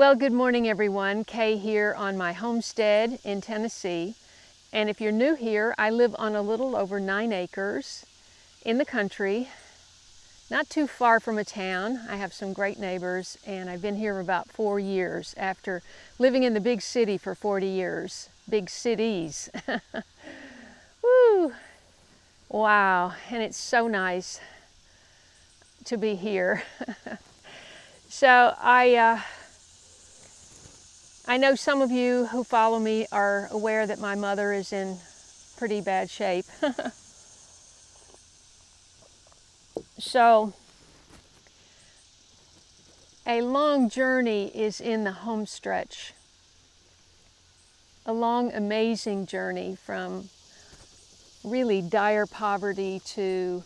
Well, good morning everyone. Kaye here on my homestead in Tennessee. And if you're new here, I live on a little over 9 acres in the country, not too far from a town. I have some great neighbors, and I've been here about 4 years after living in the big city for 40 years. Big cities. Woo! Wow, and it's so nice to be here. So I know some of you who follow me are aware that my mother is in pretty bad shape. So a long journey is in the home stretch. A long, amazing journey from really dire poverty to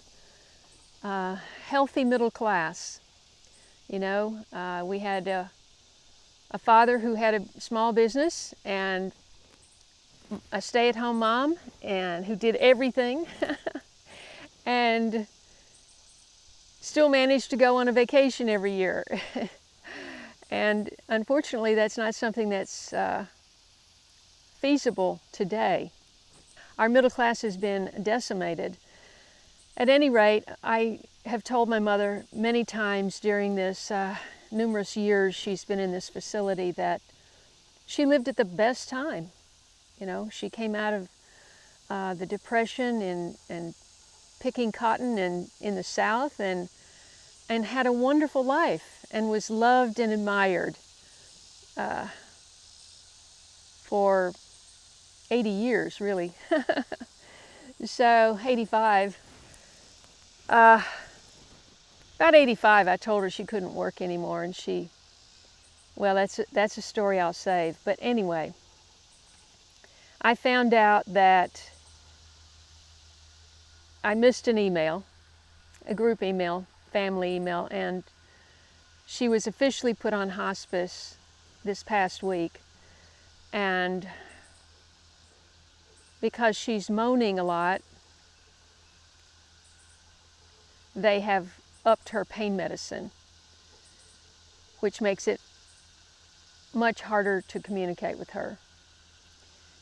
healthy middle class. You know, we had a father who had a small business and a stay-at-home mom and who did everything and still managed to go on a vacation every year. And unfortunately, that's not something that's feasible today. Our middle class has been decimated. At any rate, I have told my mother many times during this numerous years she's been in this facility that she lived at the best time. You know, she came out of the Depression and picking cotton in the South and had a wonderful life and was loved and admired for 80 years, really. So 85. About 85, I told her she couldn't work anymore, and well, that's a story I'll save. But anyway, I found out that I missed an email, a group email, family email, and she was officially put on hospice this past week. And because she's moaning a lot, they have upped her pain medicine, which makes it much harder to communicate with her.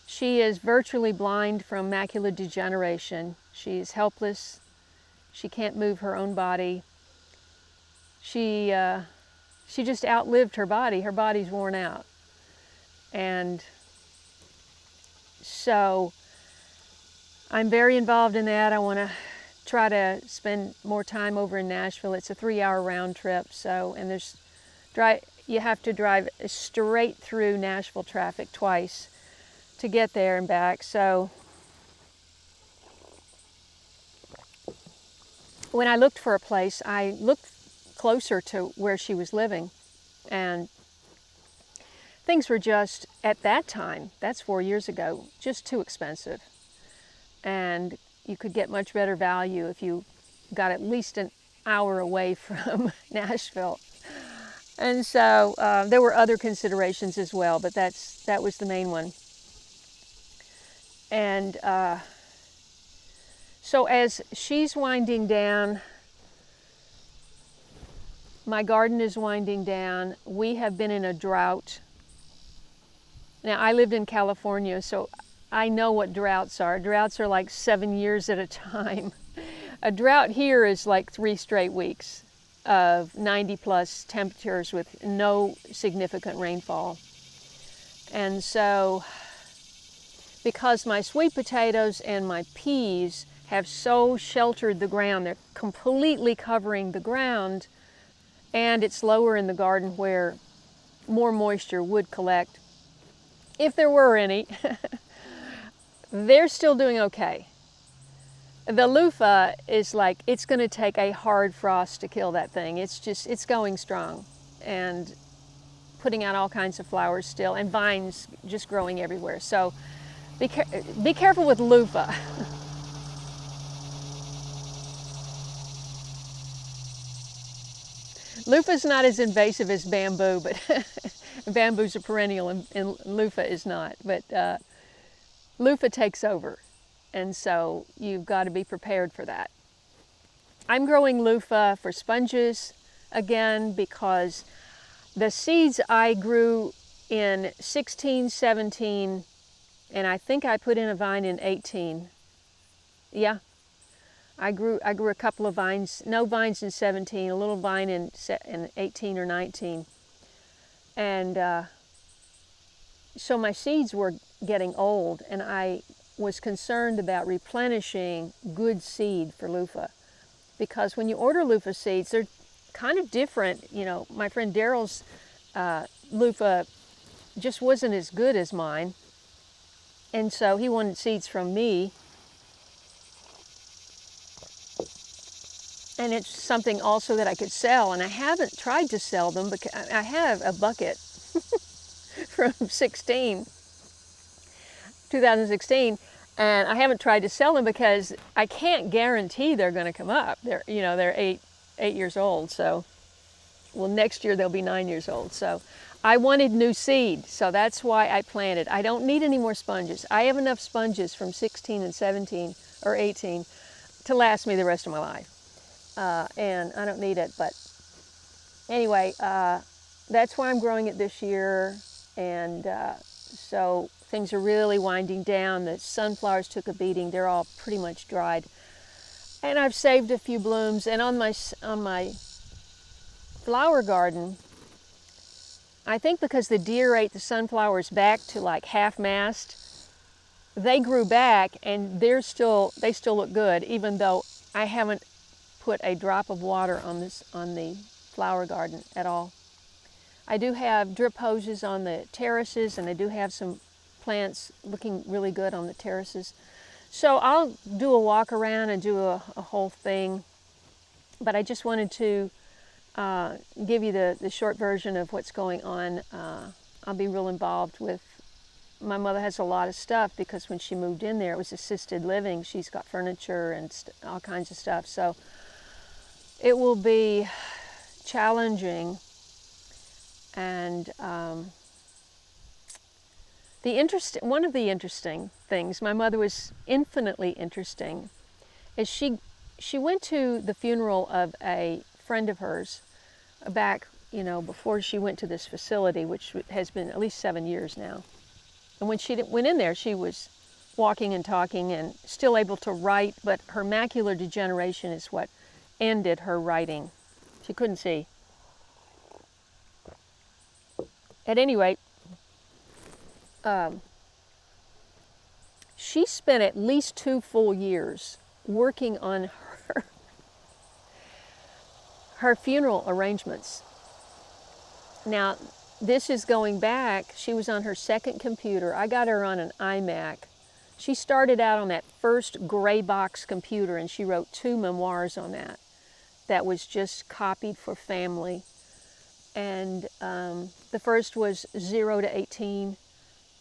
She is virtually blind from macular degeneration. She is helpless. She can't move her own body. She just outlived her body. Her body's worn out. And so I'm very involved in that. I want to try to spend more time over in Nashville. It's a 3-hour round trip, and you have to drive straight through Nashville traffic twice to get there and back. So when I looked for a place, I looked closer to where she was living, and things were just, at that time, that's 4 years ago, just too expensive. And you could get much better value if you got at least an hour away from Nashville. And so there were other considerations as well, but that was the main one. And so as she's winding down, my garden is winding down. We have been in a drought. Now, I lived in California, so I know what droughts are. Droughts are like 7 years at a time. A drought here is like 3 straight weeks of 90+ temperatures with no significant rainfall. And so, because my sweet potatoes and my peas have so sheltered the ground, they're completely covering the ground, and it's lower in the garden where more moisture would collect, if there were any, they're still doing okay. The loofah is like, it's going to take a hard frost to kill that thing. It's going strong and putting out all kinds of flowers still, and vines just growing everywhere. So be careful with loofah. Loofah's not as invasive as bamboo, but bamboo's a perennial and loofah is not. But loofah takes over, and so you've got to be prepared for that. I'm growing loofah for sponges again because The seeds I grew in 16, 17, and I think I put in a vine in 18. Yeah, I grew a couple of vines, no vines in 17, a little vine in 18 or 19. And so my seeds were getting old, and I was concerned about replenishing good seed for loofah. Because when you order loofah seeds, they're kind of different. You know, my friend Daryl's loofah just wasn't as good as mine. And so he wanted seeds from me. And it's something also that I could sell. And I haven't tried to sell them because I have a bucket from 2016, and I haven't tried to sell them because I can't guarantee they're going to come up. They're 8 years old, so, well, next year they'll be 9 years old. So I wanted new seed, so that's why I planted. I don't need any more sponges. I have enough sponges from 16 and 17 or 18 to last me the rest of my life, and I don't need it. But anyway, that's why I'm growing it this year, and so things are really winding down. The sunflowers took a beating. They're all pretty much dried. And I've saved a few blooms. And on my flower garden, I think because the deer ate the sunflowers back to like half-mast, they grew back, and they still look good, even though I haven't put a drop of water on the flower garden at all. I do have drip hoses on the terraces, and I do have some plants looking really good on the terraces. So I'll do a walk around and do a whole thing, but I just wanted to give you the short version of what's going on. I'll be real involved with, my mother has a lot of stuff because when she moved in there, it was assisted living. She's got furniture and all kinds of stuff. So it will be challenging. And one of the interesting things, my mother was infinitely interesting, is she went to the funeral of a friend of hers back, before she went to this facility, which has been at least 7 years now. And when she went in there, she was walking and talking and still able to write, but her macular degeneration is what ended her writing. She couldn't see. At any rate, she spent at least 2 full years working on her funeral arrangements. Now, this is going back, she was on her second computer. I got her on an iMac. She started out on that first gray box computer, and she wrote 2 memoirs on that. That was just copied for family. And the first was 0 to 18,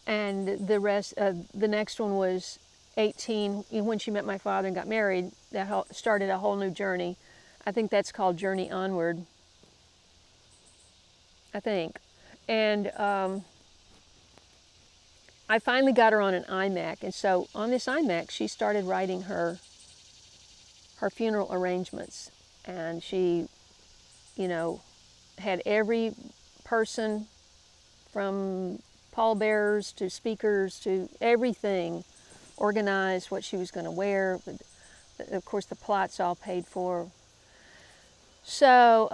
and the next one was 18. When she met my father and got married, that started a whole new journey. I think that's called Journey Onward, I think. And I finally got her on an iMac, and so on this iMac, she started writing her funeral arrangements, and she, had every person from pallbearers to speakers to everything organized, what she was going to wear. Of course, the plot's all paid for. So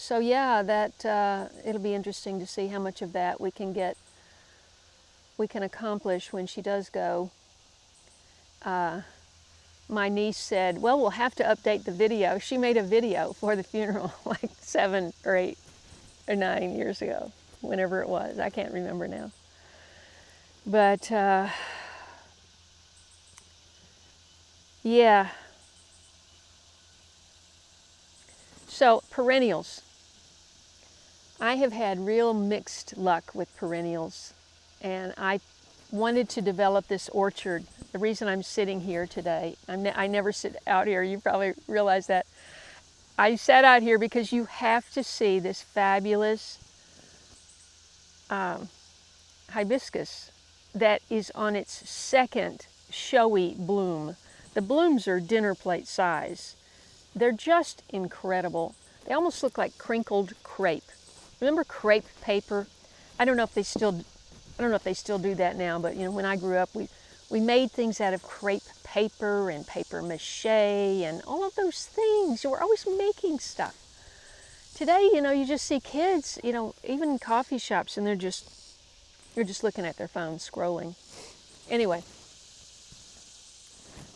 yeah, that it'll be interesting to see how much of that we can accomplish when she does go. My niece said, well, we'll have to update the video. She made a video for the funeral like 7 or 8 or 9 years ago, whenever it was. I can't remember now. But yeah. So perennials. I have had real mixed luck with perennials, and I wanted to develop this orchard. The reason I'm sitting here today, I never sit out here, you probably realize that. I sat out here because you have to see this fabulous hibiscus that is on its second showy bloom. The blooms are dinner plate size. They're just incredible. They almost look like crinkled crepe. Remember crepe paper? I don't know if they still do that now, but you know, when I grew up, we made things out of crepe paper and paper mache and all of those things. We're always making stuff. Today, you know, you just see kids, you know, even in coffee shops, and they're just looking at their phones, scrolling. Anyway,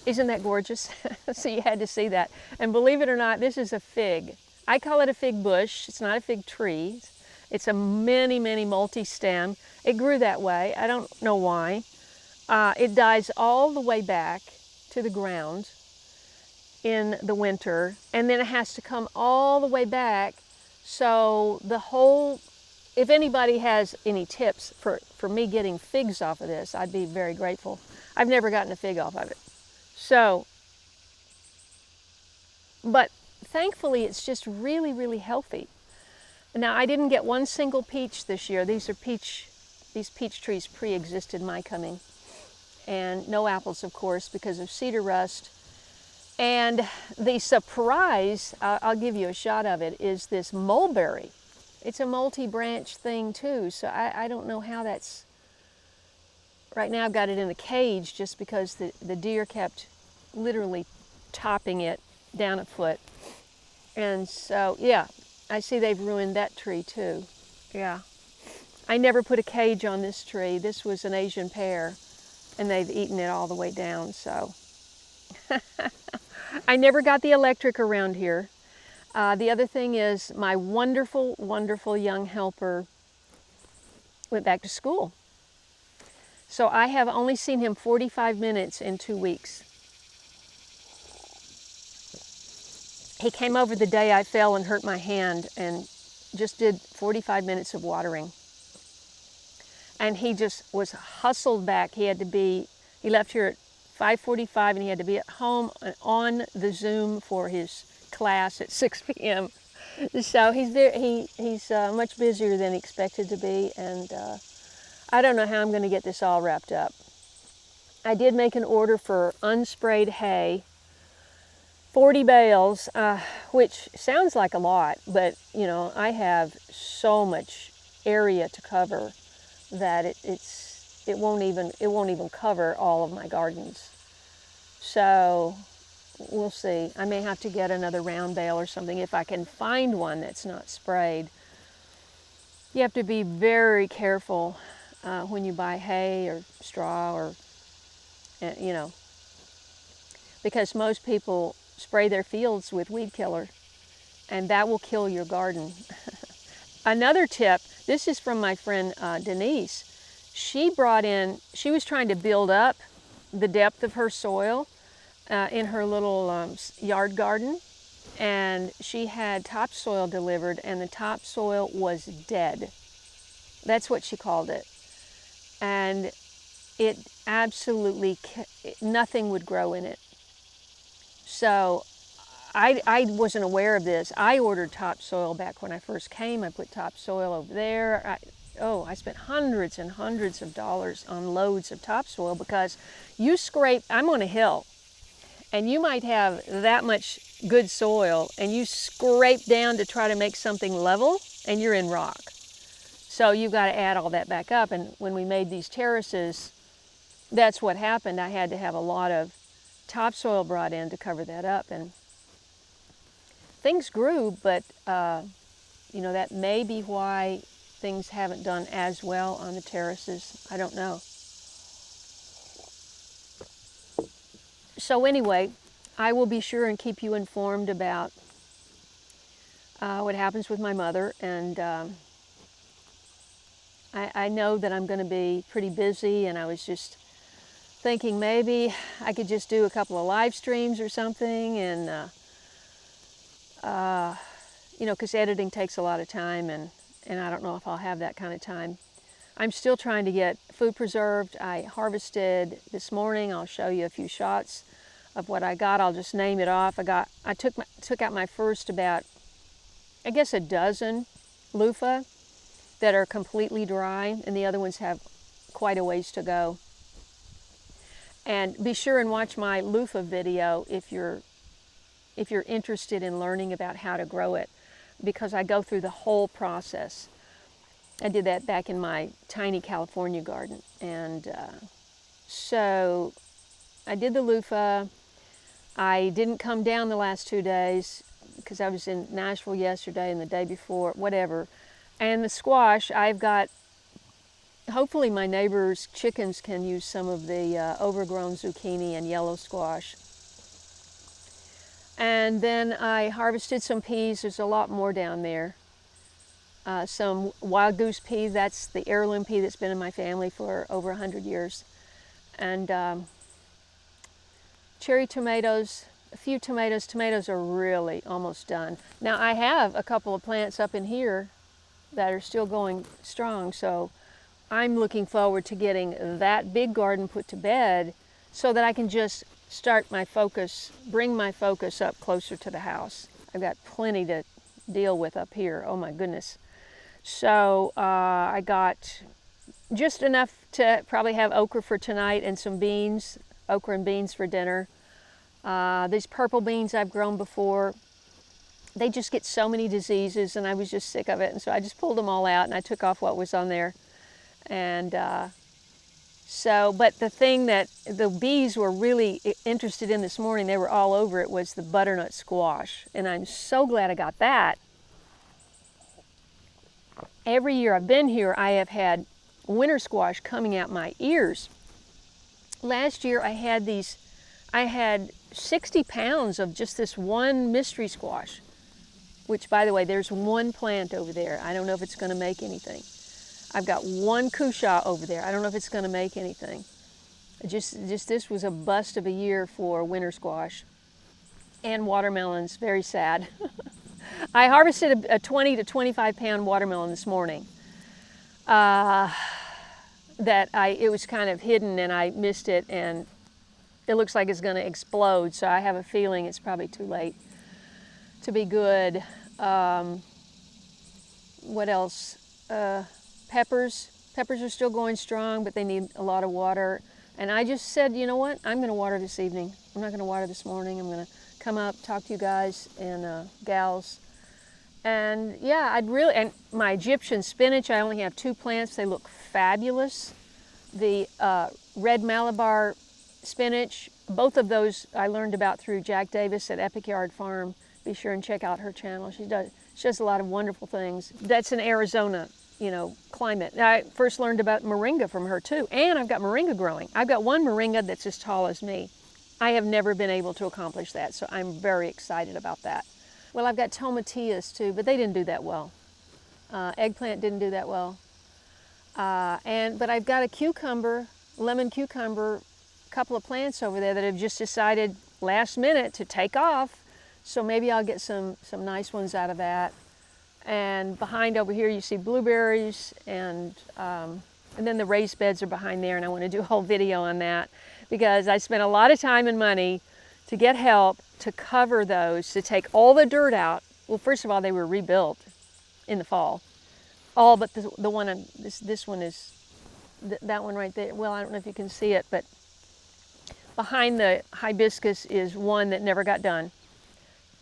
isn't that gorgeous? So you had to see that. And believe it or not, this is a fig. I call it a fig bush. It's not a fig tree. It's a many multi-stem. It grew that way. I don't know why. It dies all the way back to the ground in the winter, and then it has to come all the way back. So the whole, if anybody has any tips for me getting figs off of this, I'd be very grateful. I've never gotten a fig off of it. So, but thankfully it's just really healthy. Now, I didn't get one single peach this year. These peach trees pre-existed my coming. And no apples, of course, because of cedar rust. And the surprise, I'll give you a shot of it, is this mulberry. It's a multi-branch thing too, so I don't know how that's... Right now I've got it in a cage just because the deer kept literally topping it down a foot. And so, yeah, I see they've ruined that tree too. Yeah. I never put a cage on this tree. This was an Asian pear, and they've eaten it all the way down, so. I never got the electric around here. The other thing is my wonderful young helper went back to school. So I have only seen him 45 minutes in 2 weeks. He came over the day I fell and hurt my hand and just did 45 minutes of watering. And he just was hustled back. He left here at 5:45 and he had to be at home on the Zoom for his class at 6 p.m. So he's much busier than he expected to be, and I don't know how I'm going to get this all wrapped up. I did make an order for unsprayed hay, 40 bales, which sounds like a lot, but you know, I have so much area to cover that it won't even cover all of my gardens. So we'll see. I may have to get another round bale or something if I can find one that's not sprayed. You have to be very careful when you buy hay or straw, or you know, because most people spray their fields with weed killer, and that will kill your garden. Another tip, this is from my friend Denise. She was trying to build up the depth of her soil in her little yard garden, and she had topsoil delivered, and the topsoil was dead. That's what she called it. And it absolutely, nothing would grow in it. So I wasn't aware of this. I ordered topsoil back when I first came. I put topsoil over there. I spent hundreds and hundreds of dollars on loads of topsoil because I'm on a hill, and you might have that much good soil, and you scrape down to try to make something level, and you're in rock. So you've got to add all that back up. And when we made these terraces, that's what happened. I had to have a lot of topsoil brought in to cover that up, and things grew, but you know, that may be why things haven't done as well on the terraces. I don't know. So anyway, I will be sure and keep you informed about what happens with my mother, and I know that I'm going to be pretty busy, and I was just thinking maybe I could just do a couple of live streams or something, and you know, because editing takes a lot of time, and I don't know if I'll have that kind of time. I'm still trying to get food preserved. I harvested this morning. I'll show you a few shots of what I got. I'll just name it off. I took out my first about, I guess, a dozen loofah that are completely dry, and the other ones have quite a ways to go. And be sure and watch my loofah video if you're interested in learning about how to grow it. because I go through the whole process. I did that back in my tiny California garden. And so I did the loofah. I didn't come down the last 2 days because I was in Nashville yesterday and the day before, whatever. And the squash, I've got, hopefully my neighbor's chickens can use some of the overgrown zucchini and yellow squash. And then I harvested some peas. There's a lot more down there. Some wild goose pea, that's the heirloom pea that's been in my family for over 100 years. And cherry tomatoes, a few tomatoes. Tomatoes are really almost done. Now I have a couple of plants up in here that are still going strong, so I'm looking forward to getting that big garden put to bed so that I can just start my focus, bring my focus up closer to the house. I've got plenty to deal with up here, oh my goodness. So I got just enough to probably have okra for tonight and some beans, okra and beans for dinner. These purple beans I've grown before, they just get so many diseases and I was just sick of it. And so I just pulled them all out and I took off what was on there. And but the thing that the bees were really interested in this morning, they were all over it, was the butternut squash. And I'm so glad I got that. Every year I've been here, I have had winter squash coming out my ears. Last year I had 60 pounds of just this one mystery squash, which, by the way, there's one plant over there. I don't know if it's going to make anything. I've got one cushaw over there. I don't know if it's going to make anything. Just this was a bust of a year for winter squash. And watermelons, very sad. I harvested a 20 to 25 pound watermelon this morning. It was kind of hidden and I missed it, and it looks like it's going to explode, so I have a feeling it's probably too late to be good. What else? Peppers. Peppers are still going strong, but they need a lot of water. And I just said, you know what? I'm going to water this evening. I'm not going to water this morning. I'm going to come up, talk to you guys and gals. And yeah, and my Egyptian spinach, I only have 2 plants. They look fabulous. The red Malabar spinach, both of those I learned about through Jack Davis at Epic Yard Farm. Be sure and check out her channel. She does a lot of wonderful things. That's in Arizona, climate. I first learned about moringa from her too, and I've got moringa growing. I've got one moringa that's as tall as me. I have never been able to accomplish that, so I'm very excited about that. Well, I've got tomatillas too, but they didn't do that well. Eggplant didn't do that well. But I've got a cucumber, lemon cucumber, couple of plants over there that have just decided last minute to take off. So maybe I'll get some nice ones out of that. And behind over here you see blueberries, and then the raised beds are behind there, and I want to do a whole video on that because I spent a lot of time and money to get help to cover those, to take all the dirt out. Well, first of all, they were rebuilt in the fall. All but the one, this one is, that one right there. Well, I don't know if you can see it, but behind the hibiscus is one that never got done.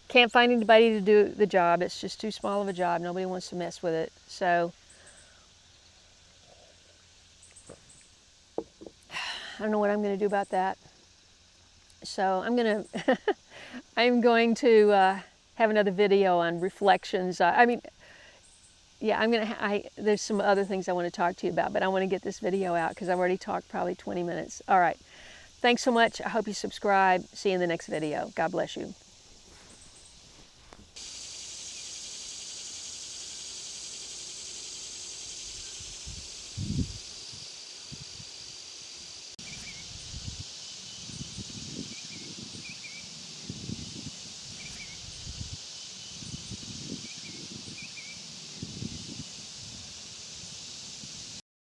Can't find anybody to do the job. It's just too small of a job. Nobody wants to mess with it. So I don't know what I'm going to do about that. So I'm going to have another video on reflections. There's some other things I want to talk to you about, but I want to get this video out because I've already talked probably 20 minutes. All right. Thanks so much. I hope you subscribe. See you in the next video. God bless you.